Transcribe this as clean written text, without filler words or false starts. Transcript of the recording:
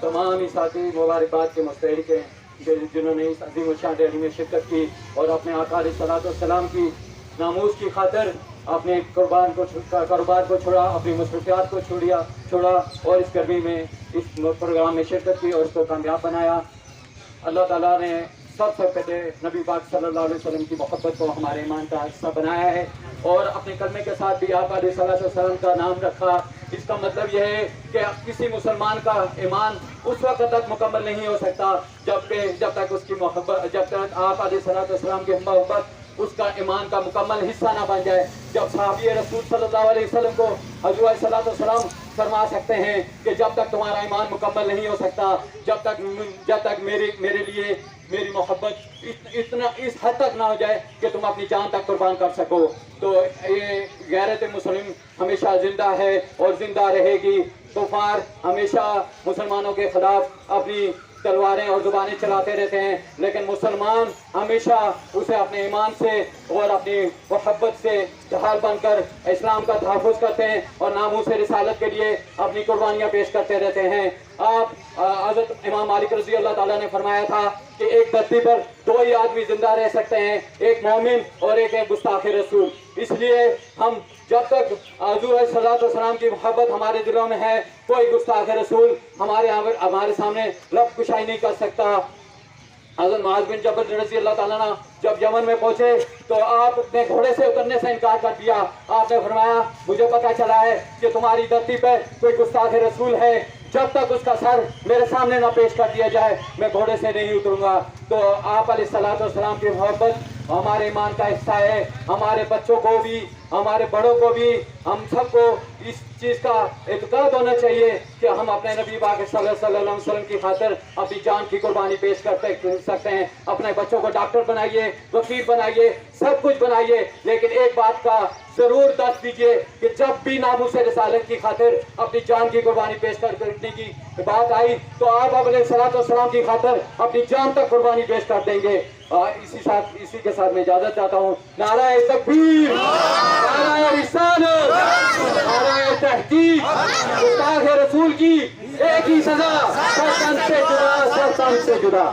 तमाम ही साथी मुबारकबाद के मुस्तहिक हैं जिन्होंने इस अजीम शान रैली में शिरकत की और अपने आका अलैहिस्सलाम की नामूस की खातिर अपने कारोबार को छोड़ा, अपनी मसरूफियात को छोड़ा और इस गर्मी में इस प्रोग्राम में शिरकत की और उसको कामयाब बनाया। अल्लाह ताला ने सबसे पहले नबी पाक सल्लल्लाहु अलैहि वसल्लम की मोहब्बत को हमारे ईमान का हिस्सा बनाया है और अपने कलमे के साथ भी आप अलैहिस्सलाम का नाम रखा। इसका मतलब यह है कि किसी मुसलमान का ईमान उस वक्त तक मुकम्मल नहीं हो सकता जब तक उसकी मोहब्बत, जब तक आप अलैहिस्सलाम की मोहब्बत उसका ईमान का मुकम्मल हिस्सा ना बन जाए। जब सहाबी रसूल सल्लल्लाहु अलैहि वसल्लम को हुज़ूर सल्लल्लाहु फरमा सकते हैं कि जब तक तुम्हारा ईमान मुकम्मल नहीं हो सकता, जब तक मेरे लिए मेरी मोहब्बत इतना इस हद तक ना हो जाए कि तुम अपनी जान तक कुर्बान कर सको। तो ये गैरत मुस्लिम हमेशा जिंदा है और जिंदा रहेगी। कुफार हमेशा मुसलमानों के खिलाफ अपनी तलवारें और जुबानें चलाते रहते हैं, लेकिन मुसलमान हमेशा उसे अपने ईमान से और अपनी मोहब्बत से ढाल बनकर इस्लाम का तहफ़्फ़ुज़ करते हैं और नामूस रिसालत के लिए अपनी कुर्बानियाँ पेश करते रहते हैं। आप हज़रत इमाम मालिक रज़ी अल्लाह ताला ने फरमाया था कि एक धरती पर दो ही आदमी जिंदा रह सकते हैं, एक मोमिन और एक गुस्ताख़ रसूल। इसलिए हम जब तक हुज़ूर सल्लल्लाहु की मोहब्बत हमारे दिलों में है, कोई गुस्ताख़ रसूल हमारे सामने लब कुशाई नहीं कर सकता। हज़रत मुआज़ बिन जबल रज़ी अल्लाह ताला अन्हु जब यमन में पहुंचे तो आपने घोड़े से उतरने से इनकार कर दिया। आपने फरमाया मुझे पता चला है कि तुम्हारी धरती पर कोई गुस्ताख़ रसूल है, जब तक उसका सर मेरे सामने ना पेश कर दिया जाए मैं घोड़े से नहीं उतरूंगा। तो आप अलैहिस्सलाम की मोहब्बत हमारे ईमान का हिस्सा है। हमारे बच्चों को भी, हमारे बड़ों को भी, हम सबको इस चीज़ का एतक़ाद होना चाहिए कि हम अपने नबी पाक सल्लल्लाहु अलैहि वसल्लम की खातिर अपनी जान की कुर्बानी पेश कर सकते हैं। अपने बच्चों को डॉक्टर बनाइए, वकील बनाइए, सब कुछ बनाइए, लेकिन एक बात का जरूर दस दीजिए कि जब भी नामूस रिसालत की खातिर अपनी जान की कुर्बानी पेश करने की बात आई तो आप अलैहिस्सलाम की खातिर अपनी जान तक कुर्बानी पेश कर देंगे। इसी के साथ मैं इजाजत चाहता हूँ। नाराए तकबीर, नाराए रिसालत, नाराए तहकीक, गुस्ताख़ रसूल की एक ही सजा, सर तन से जुदा, सर तन से जुदा।